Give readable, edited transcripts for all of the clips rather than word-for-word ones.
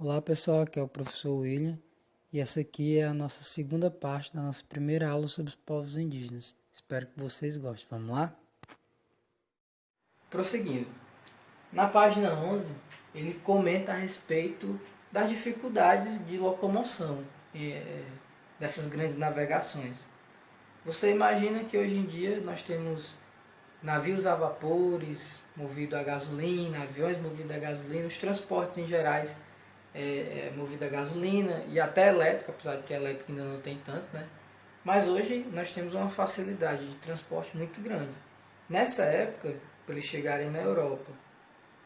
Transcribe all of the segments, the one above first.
Olá pessoal, aqui é o professor William e essa aqui é a nossa segunda parte da nossa primeira aula sobre os povos indígenas. Espero que vocês gostem. Vamos lá? Prosseguindo. Na página 11, ele comenta a respeito das dificuldades de locomoção dessas grandes navegações. Você imagina que hoje em dia nós temos navios a vapores, movidos a gasolina, aviões movidos a gasolina, os transportes em gerais movido a gasolina e até elétrica, apesar de que a elétrica ainda não tem tanto, né? Mas hoje nós temos uma facilidade de transporte muito grande. Nessa época, para eles chegarem na Europa,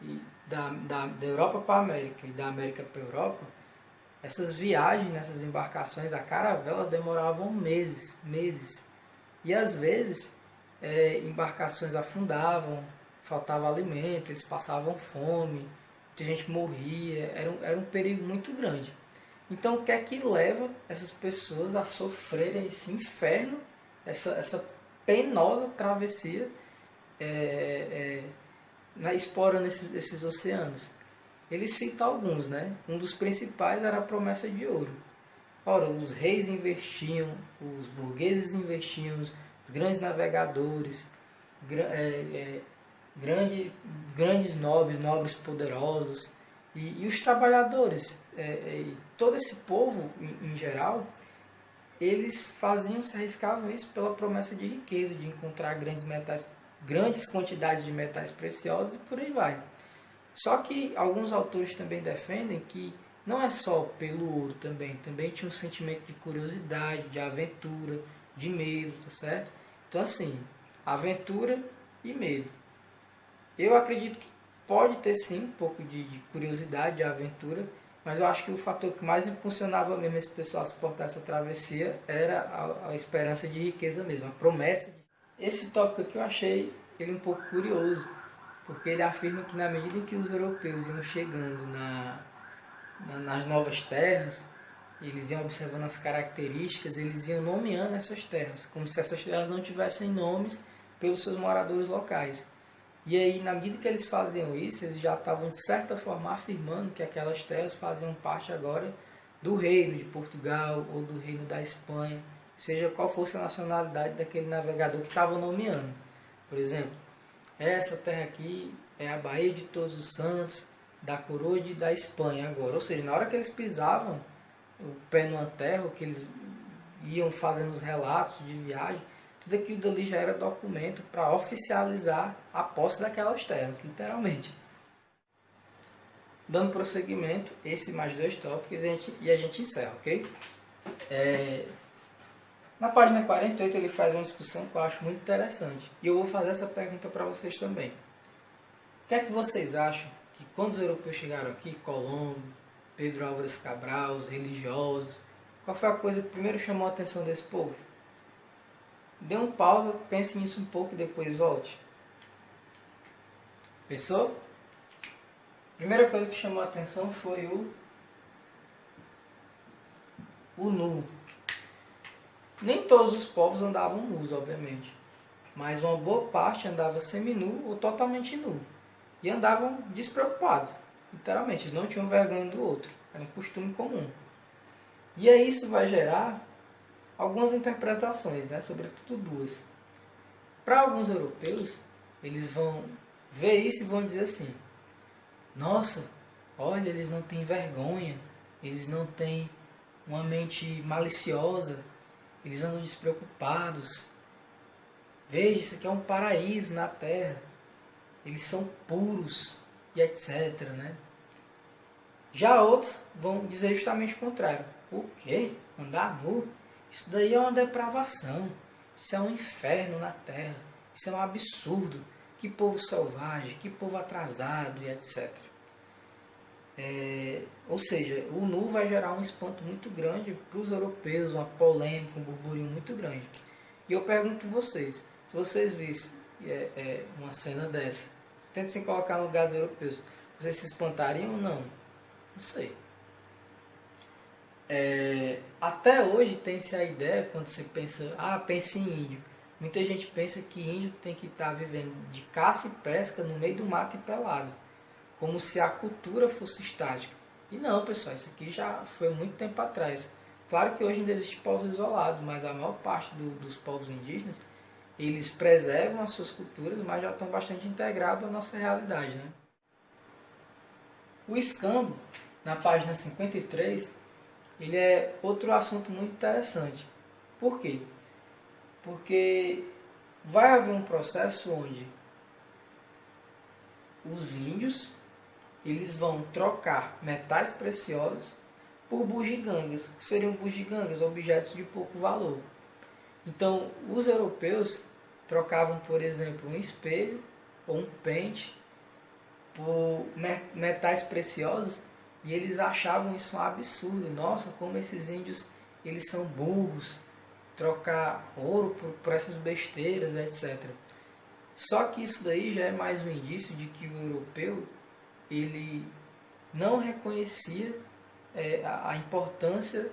e da Europa para a América e da América para a Europa, essas viagens nessas embarcações, a caravela, demoravam meses. E às vezes, embarcações afundavam, faltava alimento, eles passavam fome, muita gente morria, era um perigo muito grande. Então, o que é que leva essas pessoas a sofrerem esse inferno, essa penosa travessia, explorando esses oceanos? Ele cita alguns, né? Um dos principais era a promessa de ouro. Ora, os reis investiam, os burgueses investiam, os grandes navegadores, grandes nobres poderosos e os trabalhadores, todo esse povo em geral, eles se arriscavam isso pela promessa de riqueza, de encontrar grandes quantidades de metais preciosos e por aí vai. Só que alguns autores também defendem que não é só pelo ouro também tinha um sentimento de curiosidade, de aventura, de medo, tá certo? Então assim, aventura e medo. Eu acredito que pode ter sim um pouco de curiosidade, de aventura, mas eu acho que o fator que mais impulsionava mesmo esse pessoal a suportar essa travessia era a esperança de riqueza mesmo, a promessa. Esse tópico aqui eu achei ele um pouco curioso, porque ele afirma que na medida em que os europeus iam chegando nas novas terras, eles iam observando as características, eles iam nomeando essas terras, como se essas terras não tivessem nomes pelos seus moradores locais. E aí, na medida que eles faziam isso, eles já estavam, de certa forma, afirmando que aquelas terras faziam parte agora do reino de Portugal ou do reino da Espanha, seja qual fosse a nacionalidade daquele navegador que estava nomeando. Por exemplo, essa terra aqui é a Baía de Todos os Santos, da coroa da Espanha agora. Ou seja, na hora que eles pisavam o pé numa terra, que eles iam fazendo os relatos de viagem, tudo aquilo dali já era documento para oficializar a posse daquelas terras, literalmente. Dando prosseguimento, esse mais dois tópicos e a gente encerra, ok? Na página 48 ele faz uma discussão que eu acho muito interessante. E eu vou fazer essa pergunta para vocês também. O que é que vocês acham que quando os europeus chegaram aqui, Colombo, Pedro Álvares Cabral, os religiosos, qual foi a coisa que primeiro chamou a atenção desse povo? Dê um pausa, pense nisso um pouco e depois volte. Pensou? A primeira coisa que chamou a atenção foi o nu. Nem todos os povos andavam nus, obviamente, mas uma boa parte andava seminu ou totalmente nu. E andavam despreocupados, literalmente, eles não tinham vergonha do outro, era um costume comum. E aí isso vai gerar algumas interpretações, né? Sobretudo duas. Para alguns europeus, eles vão ver isso e vão dizer assim: nossa, olha, eles não têm vergonha, eles não têm uma mente maliciosa, eles andam despreocupados. Veja, isso aqui é um paraíso na Terra, eles são puros e etc, né? Já outros vão dizer justamente o contrário. O quê? Andar nu? Isso daí é uma depravação, isso é um inferno na Terra, isso é um absurdo, que povo selvagem, que povo atrasado e etc. Ou seja, o nu vai gerar um espanto muito grande para os europeus, uma polêmica, um burburinho muito grande. E eu pergunto a vocês, se vocês vissem uma cena dessa, tentem se colocar no lugar dos europeus, vocês se espantariam ou não? Não sei. Até hoje tem-se a ideia, quando você pensa, pense em índio. Muita gente pensa que índio tem que estar vivendo de caça e pesca no meio do mato e pelado, como se a cultura fosse estática. E não, pessoal, isso aqui já foi muito tempo atrás. Claro que hoje ainda existem povos isolados, mas a maior parte dos povos indígenas, eles preservam as suas culturas, mas já estão bastante integrados à nossa realidade, né? O escambo, na página 53, ele é outro assunto muito interessante. Por quê? Porque vai haver um processo onde os índios eles vão trocar metais preciosos por bugigangas. O que seriam bugigangas? Objetos de pouco valor. Então, os europeus trocavam, por exemplo, um espelho ou um pente por metais preciosos e eles achavam isso um absurdo. Nossa, como esses índios eles são burros, trocar ouro por essas besteiras, etc. Só que isso daí já é mais um indício de que o europeu ele não reconhecia a importância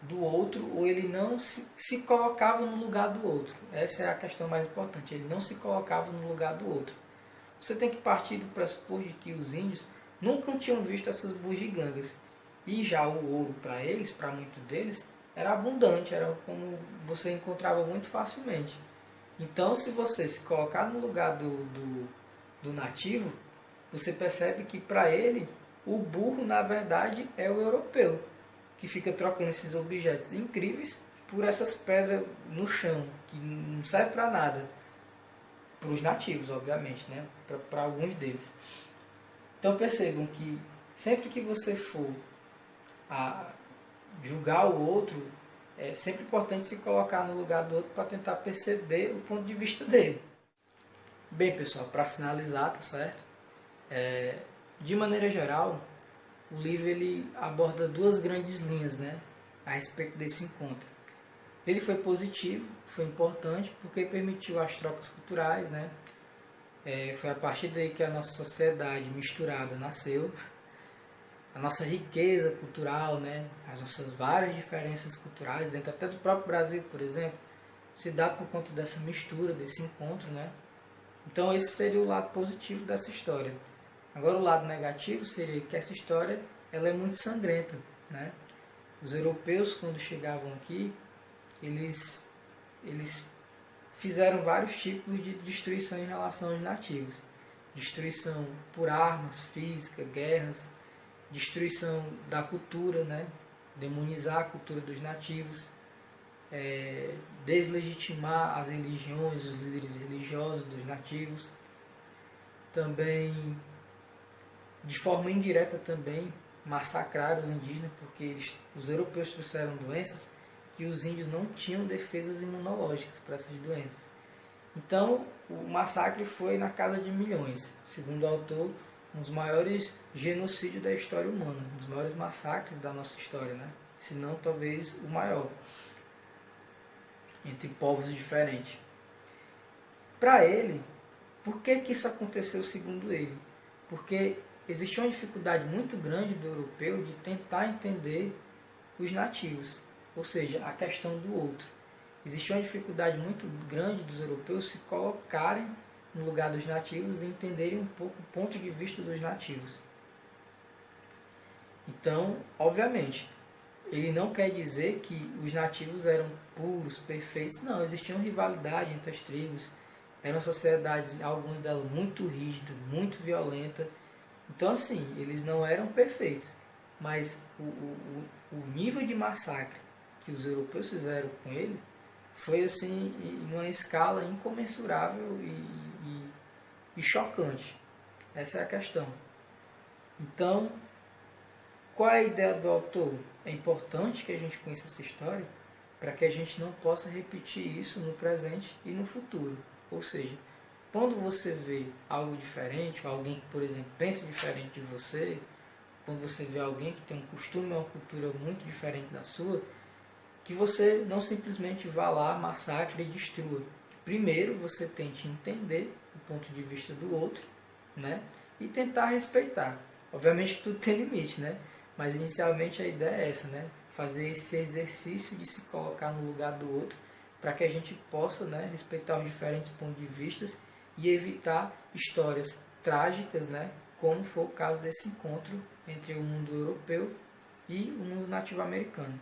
do outro, ou ele não se colocava no lugar do outro. Essa é a questão mais importante, ele não se colocava no lugar do outro. Você tem que partir do pressuposto de que os índios nunca tinham visto essas bugigangas. E já o ouro para eles, para muitos deles, era abundante, era como você encontrava muito facilmente. Então, se você se colocar no lugar do nativo, você percebe que para ele, o burro, na verdade, é o europeu, que fica trocando esses objetos incríveis por essas pedras no chão, que não serve para nada. Para os nativos, obviamente, né? Para alguns deles. Então percebam que sempre que você for a julgar o outro, é sempre importante se colocar no lugar do outro para tentar perceber o ponto de vista dele. Bem, pessoal, para finalizar, tá certo? De maneira geral, o livro ele aborda duas grandes linhas, né, a respeito desse encontro. Ele foi positivo, foi importante porque permitiu as trocas culturais, né? Foi a partir daí que a nossa sociedade misturada nasceu. A nossa riqueza cultural, né? As nossas várias diferenças culturais, dentro até do próprio Brasil, por exemplo, se dá por conta dessa mistura, desse encontro, né? Então esse seria o lado positivo dessa história. Agora o lado negativo seria que essa história ela é muito sangrenta, né? Os europeus, quando chegavam aqui, eles fizeram vários tipos de destruição em relação aos nativos. Destruição por armas físicas, guerras, destruição da cultura, né? Demonizar a cultura dos nativos, deslegitimar as religiões, os líderes religiosos dos nativos. Também, de forma indireta também, massacrar os indígenas, porque os europeus trouxeram doenças que os índios não tinham defesas imunológicas para essas doenças. Então, o massacre foi na casa de milhões. Segundo o autor, um dos maiores genocídios da história humana, um dos maiores massacres da nossa história, né? Se não, talvez o maior, entre povos diferentes. Para ele, por que isso aconteceu segundo ele? Porque existia uma dificuldade muito grande do europeu de tentar entender os nativos, ou seja, a questão do outro. Existia uma dificuldade muito grande dos europeus se colocarem no lugar dos nativos e entenderem um pouco o ponto de vista dos nativos. Então, obviamente, ele não quer dizer que os nativos eram puros, perfeitos. Não, existia uma rivalidade entre as tribos. Eram sociedades, algumas delas muito rígidas, muito violentas. Então, assim, eles não eram perfeitos. Mas o nível de massacre que os europeus fizeram com ele foi, assim, em uma escala incomensurável e chocante. Essa é a questão. Então, qual é a ideia do autor? É importante que a gente conheça essa história para que a gente não possa repetir isso no presente e no futuro. Ou seja, quando você vê algo diferente, alguém que, por exemplo, pensa diferente de você, quando você vê alguém que tem um costume, uma cultura muito diferente da sua, que você não simplesmente vá lá, massacre e destrua. Primeiro você tente entender o ponto de vista do outro, né? E tentar respeitar. Obviamente que tudo tem limite, né? Mas inicialmente a ideia é essa, né? Fazer esse exercício de se colocar no lugar do outro para que a gente possa, né, respeitar os diferentes pontos de vista e evitar histórias trágicas, né, como foi o caso desse encontro entre o mundo europeu e o mundo nativo americano.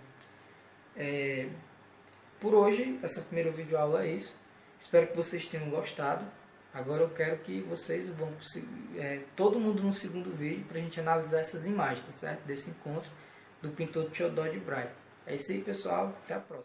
Por hoje, essa primeira videoaula é isso. Espero que vocês tenham gostado. Agora eu quero que vocês vão, todo mundo no segundo vídeo, para a gente analisar essas imagens, tá certo? Desse encontro do pintor Theodore de Brahe. É isso aí, pessoal. Até a próxima.